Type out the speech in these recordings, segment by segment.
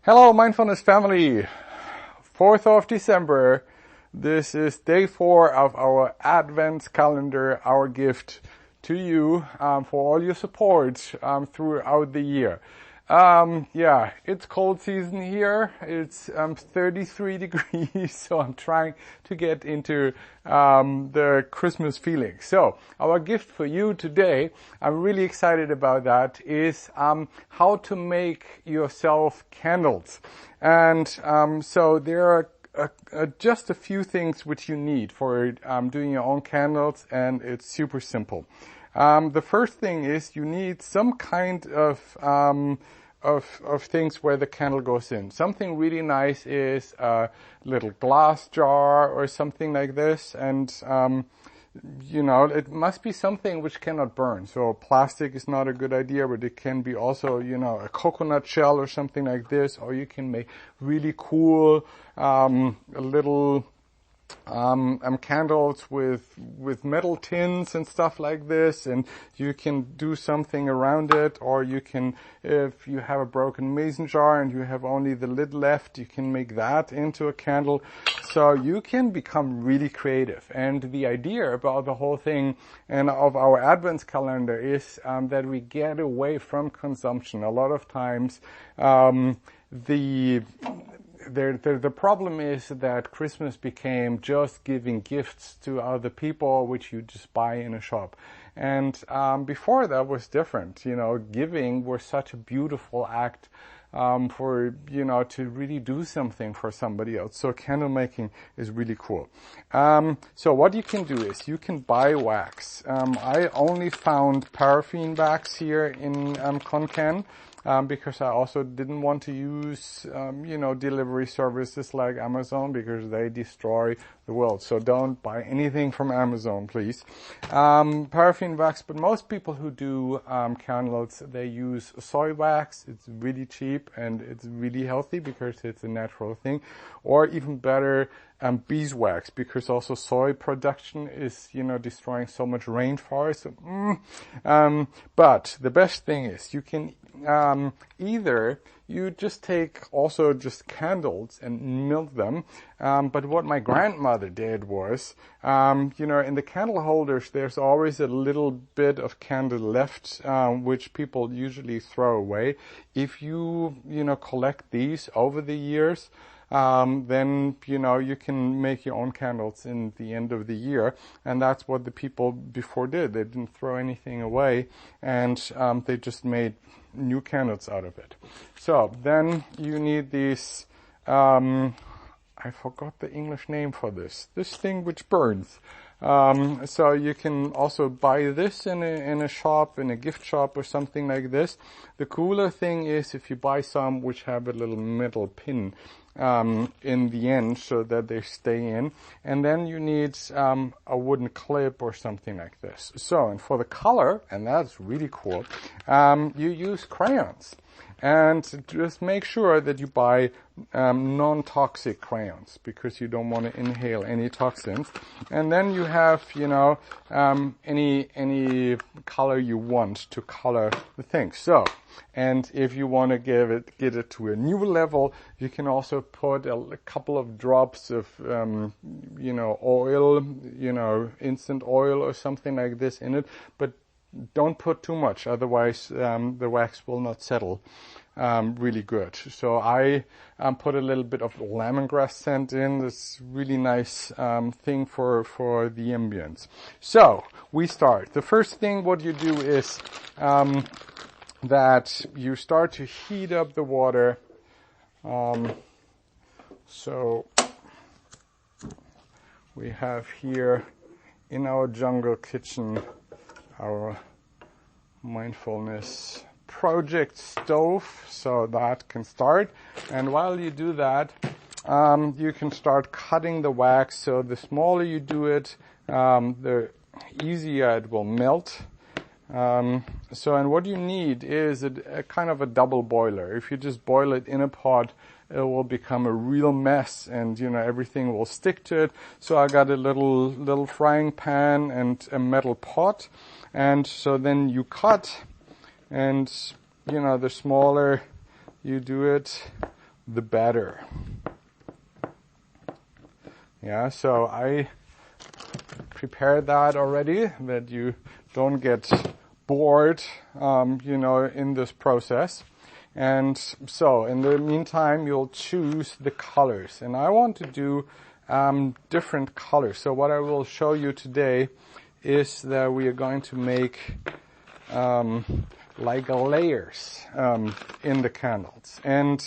Hello, Mindfulness family. 4th of December. This is day 4 of our Advent calendar, our gift to you for all your support throughout the year. It's cold season here. It's 33 degrees, so I'm trying to get into the Christmas feeling. So our gift for you today, I'm really excited about that, is how to make yourself candles. And so there are just a few things which you need for doing your own candles, and it's super simple. The first thing is you need some kind of things where the candle goes in. Something really nice is a little glass jar or something like this, and it must be something which cannot burn. So plastic is not a good idea, but it can be also, a coconut shell or something like this, or you can make really cool little candles with metal tins and stuff like this, and you can do something around it, or you can, if you have a broken mason jar and you have only the lid left, you can make that into a candle. So you can become really creative. And the idea about the whole thing and of our Advent calendar is that we get away from consumption. A lot of times the problem is that Christmas became just giving gifts to other people, which you just buy in a shop. And before that was different. Giving was such a beautiful act for, to really do something for somebody else. So candle making is really cool. So what you can do is you can buy wax. I only found paraffin wax here in Khon Kaen. Because I also didn't want to use, delivery services like Amazon, because they destroy the world. So don't buy anything from Amazon, please. Paraffin wax, but most people who do candles, they use soy wax. It's really cheap and it's really healthy because it's a natural thing. Or even better, beeswax, because also soy production is, destroying so much rainforest. But the best thing is you can either you just take also just candles and melt them. But what my grandmother did was, in the candle holders, there's always a little bit of candle left, which people usually throw away. If you, collect these over the years, then, you can make your own candles in the end of the year. And that's what the people before did. They didn't throw anything away, and they just made new candles out of it. So then you need these, I forgot the English name for this thing which burns. So you can also buy this in a shop, in a gift shop or something like this. The cooler thing is if you buy some which have a little metal pin in the end so that they stay in. And then you need a wooden clip or something like this. So, and for the color, and that's really cool, you use crayons. And just make sure that you buy non-toxic crayons, because you don't want to inhale any toxins. And then you have, any color you want to color the thing. So, and if you want to get it to a new level, you can also put a couple of drops of, oil, instant oil or something like this in it. But don't put too much, otherwise the wax will not settle really good. So I put a little bit of lemongrass scent in. This really nice thing for the ambience. So we start. The first thing what you do is that you start to heat up the water. So we have here in our jungle kitchen our Mindfulness Project stove, so that can start. And while you do that, you can start cutting the wax. So the smaller you do it, the easier it will melt. And what you need is a kind of a double boiler. If you just boil it in a pot, it will become a real mess, and everything will stick to it. So I got a little frying pan and a metal pot, and so then you cut, and the smaller you do it, the better. Yeah, so I prepared that already, that you don't get bored, in this process. And so in the meantime, you'll choose the colors. And I want to do different colors. So what I will show you today is that we are going to make like layers in the candles. And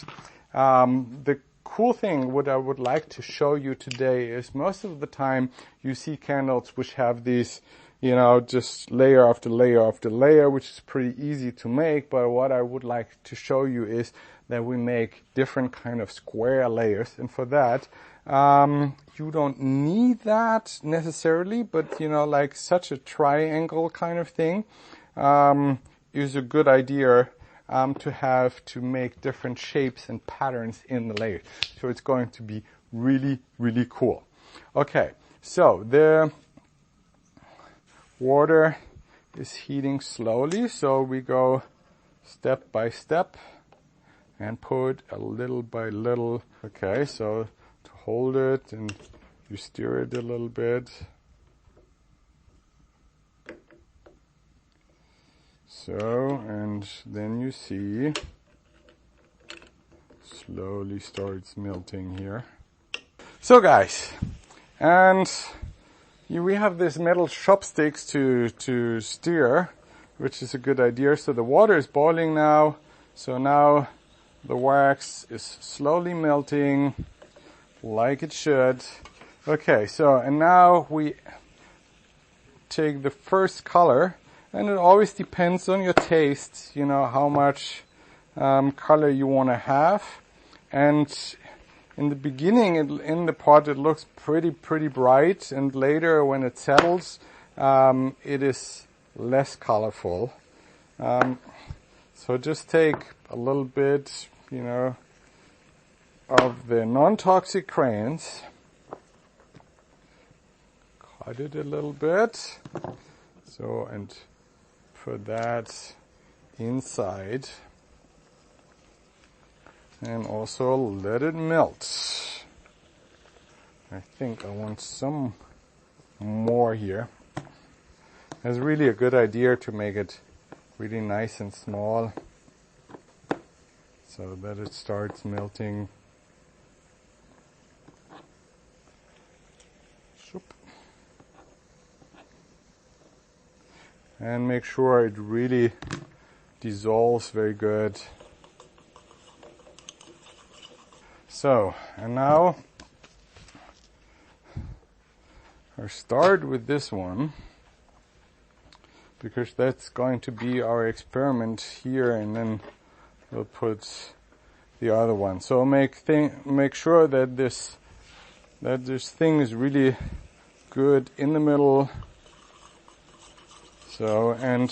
the cool thing what I would like to show you today is most of the time you see candles which have these, just layer after layer after layer, which is pretty easy to make. But what I would like to show you is that we make different kind of square layers. And for that, you don't need that necessarily, but like such a triangle kind of thing is a good idea to make different shapes and patterns in the layers. So it's going to be really, really cool. Okay, so the water is heating slowly, so we go step by step and put a little by little. Okay, so to hold it and you stir it a little bit. So, and then you see slowly starts melting here. So guys, and we have this metal chopsticks to stir, which is a good idea. So the water is boiling now. So now the wax is slowly melting like it should. Okay, so and now we take the first color. And it always depends on your taste, how much color you want to have. And in the beginning, in the pot, it looks pretty bright. And later, when it settles, it is less colorful. So just take a little bit, of the non-toxic crayons. Cut it a little bit. So, and put that inside and also let it melt. I think I want some more here. It's really a good idea to make it really nice and small so that it starts melting. And make sure it really dissolves very good. So, and now I'll start with this one because that's going to be our experiment here, and then we'll put the other one. So make sure that this thing is really good in the middle. So, and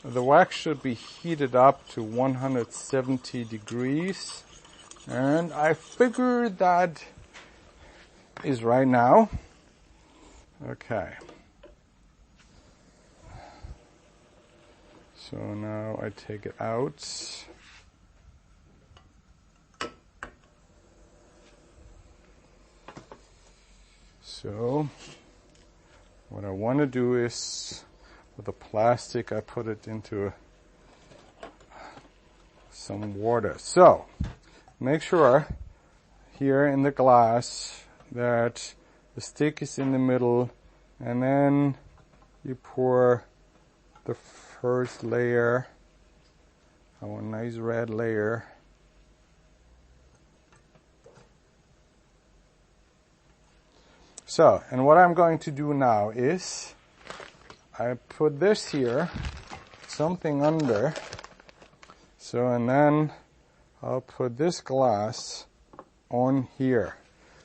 the wax should be heated up to 170 degrees. And I figured that is right now. Okay. So now I take it out. So what I want to do is, with the plastic, I put it into some water. So, make sure here in the glass that the stick is in the middle, and then you pour the first layer. I want a nice red layer. So, and what I'm going to do now is I put this here, something under. So, and then I'll put this glass on here.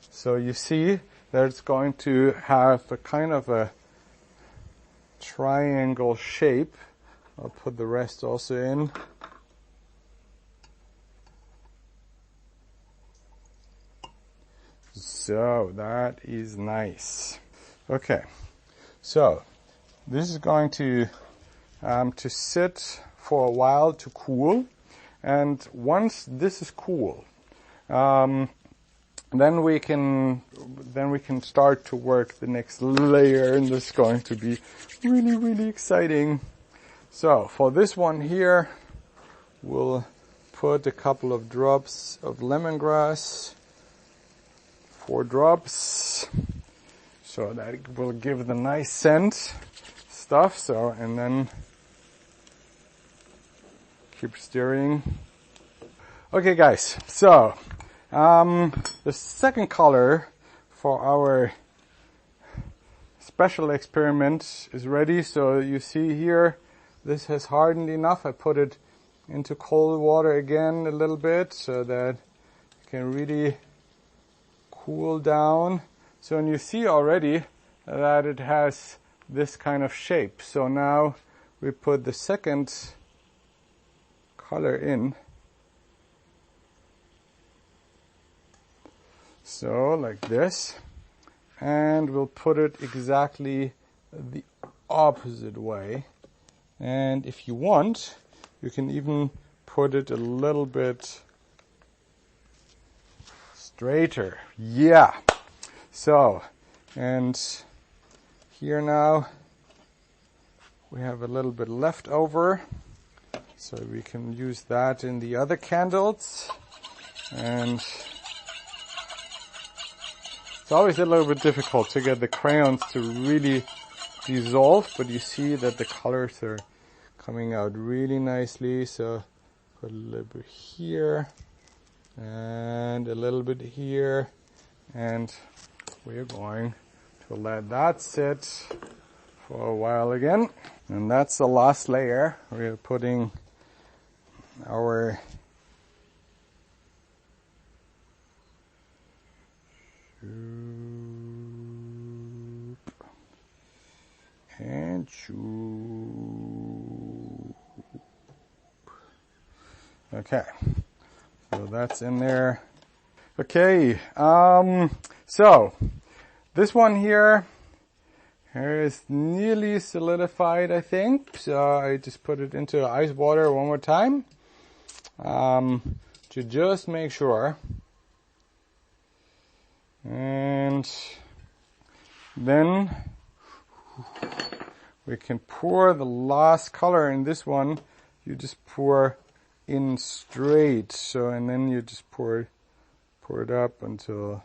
So you see that it's going to have a kind of a triangle shape. I'll put the rest also in. So that is nice. Okay, so this is going to sit for a while to cool, and once this is cool, Then we can start to work the next layer, and this is going to be really, really exciting. So for this one here, we'll put a couple of drops of lemongrass, 4 drops, so that will give the nice scent stuff. So, and then keep stirring. Okay guys, so the second color for our special experiment is ready. So you see here, this has hardened enough. I put it into cold water again a little bit so that it can really cool down. So, and you see already that it has this kind of shape. So now we put the second color in. So like this, and we'll put it exactly the opposite way. And if you want, you can even put it a little bit straighter. Yeah. So, and here now we have a little bit left over, so we can use that in the other candles. And it's always a little bit difficult to get the crayons to really dissolve, but you see that the colors are coming out really nicely. So put a little bit here and a little bit here, and we're going to let that sit for a while again. And that's the last layer. We're putting our and shoop. Okay, so that's in there. Okay, so this one here is nearly solidified, I think. So I just put it into ice water one more time to just make sure. And then we can pour the last color in this one. You just pour in straight. So, and then you just pour it up until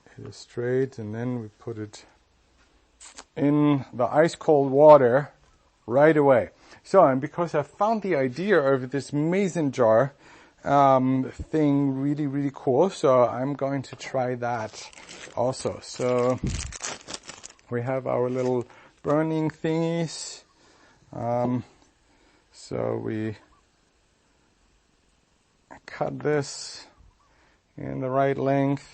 it is straight, and then we put it in the ice cold water right away. So, and because I found the idea of this mason jar thing really, really cool, so I'm going to try that also. So we have our little burning thingies. So we cut this in the right length.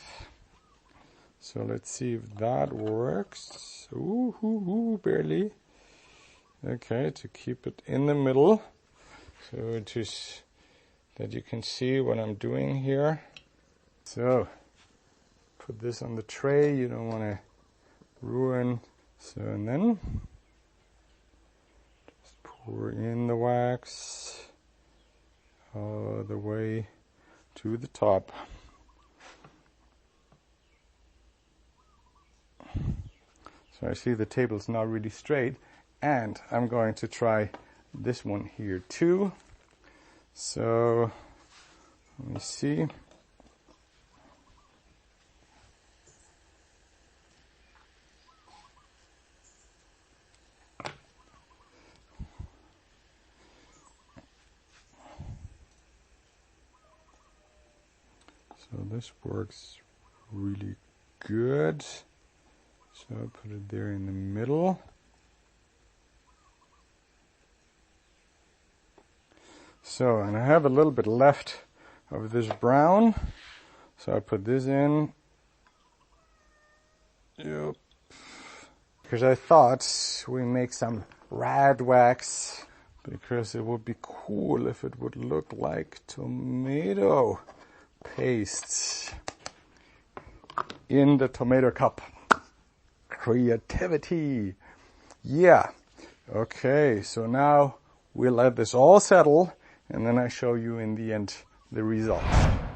So let's see if that works. Ooh, barely. Okay, to keep it in the middle. So just that you can see what I'm doing here. So put this on the tray. You don't want to ruin. So, and then just pour in the wax all the way to the top. So I see the table's not really straight, and I'm going to try this one here too. So let me see. So this works really good. So I'll put it there in the middle. So, and I have a little bit left of this brown. So I put this in. Yep. Because I thought we make some red wax, because it would be cool if it would look like tomato paste in the tomato cup. Creativity. Yeah. Okay, so now we'll let this all settle, and then I show you in the end the results.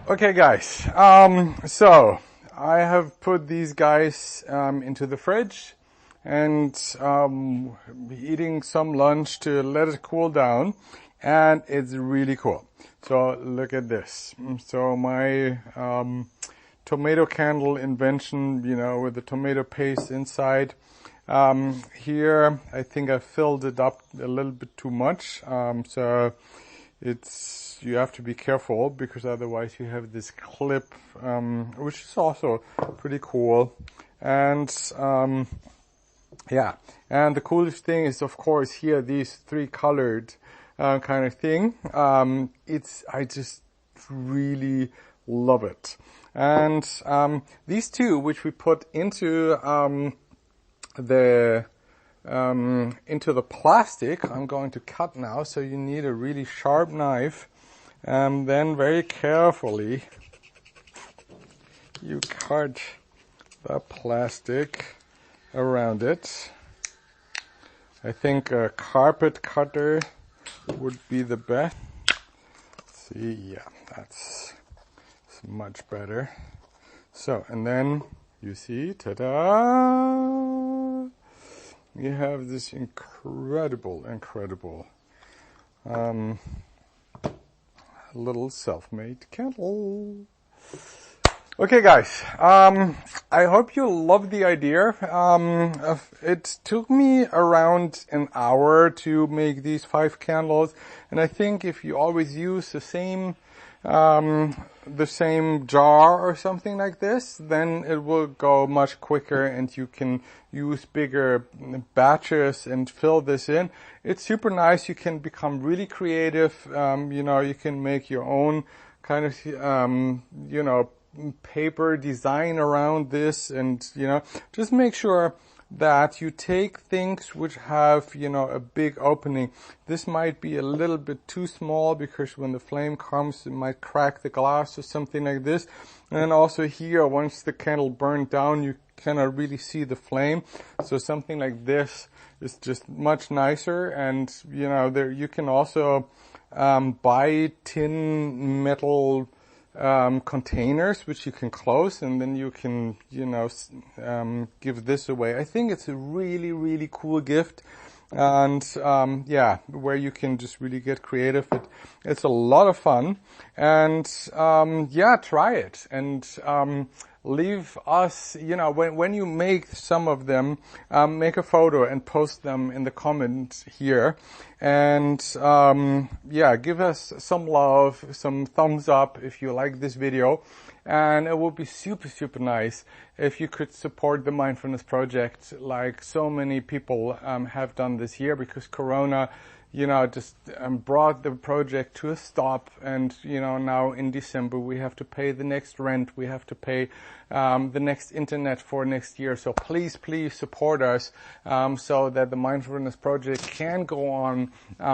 Okay guys, so I have put these guys into the fridge and eating some lunch to let it cool down, and it's really cool. So look at this. So my tomato candle invention, you know, with the tomato paste inside. Here I think I filled it up a little bit too much, so you have to be careful because otherwise you have this clip, which is also pretty cool. And yeah, and the coolest thing is, of course, here these 3 colored kind of thing. I just really love it. And these 2, which we put into the plastic, I'm going to cut now. So you need a really sharp knife, and then very carefully you cut the plastic around it. I think a carpet cutter would be the best. See, yeah, that's much better. So, and then you see, ta-da! You have this incredible little self-made candle. Okay guys, I hope you love the idea. It took me around an hour to make these 5 candles, and I think if you always use the same jar or something like this, then it will go much quicker and you can use bigger batches and fill this in. It's super nice. You can become really creative. You know, you can make your own kind of, you know, paper design around this, and, you know, just make sure that you take things which have, you know, a big opening. This might be a little bit too small because when the flame comes, it might crack the glass or something like this. And then also here, once the candle burned down, you cannot really see the flame. So something like this is just much nicer. And, you know, there you can also buy tin metal containers which you can close, and then you can, you know, give this away. I think it's a really cool gift, and yeah, where you can just really get creative. It's a lot of fun, and yeah, try it, and leave us, you know, when you make some of them, make a photo and post them in the comments here. And yeah, give us some love, some thumbs up if you like this video. And it would be super nice if you could support the Mindfulness Project like so many people have done this year, because Corona, you know, just brought the project to a stop. And, you know, now in December we have to pay the next rent, we have to pay the next internet for next year. So please support us so that the Mindfulness Project can go on,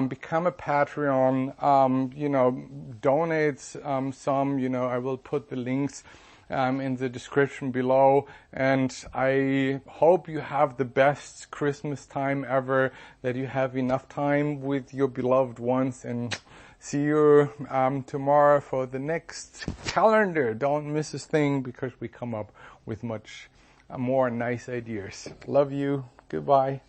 become a Patreon, you know, donate some, you know, I will put the links in the description below. And I hope you have the best Christmas time ever, that you have enough time with your beloved ones, and see you tomorrow for the next calendar. Don't miss a thing, because we come up with much more nice ideas. Love you. Goodbye.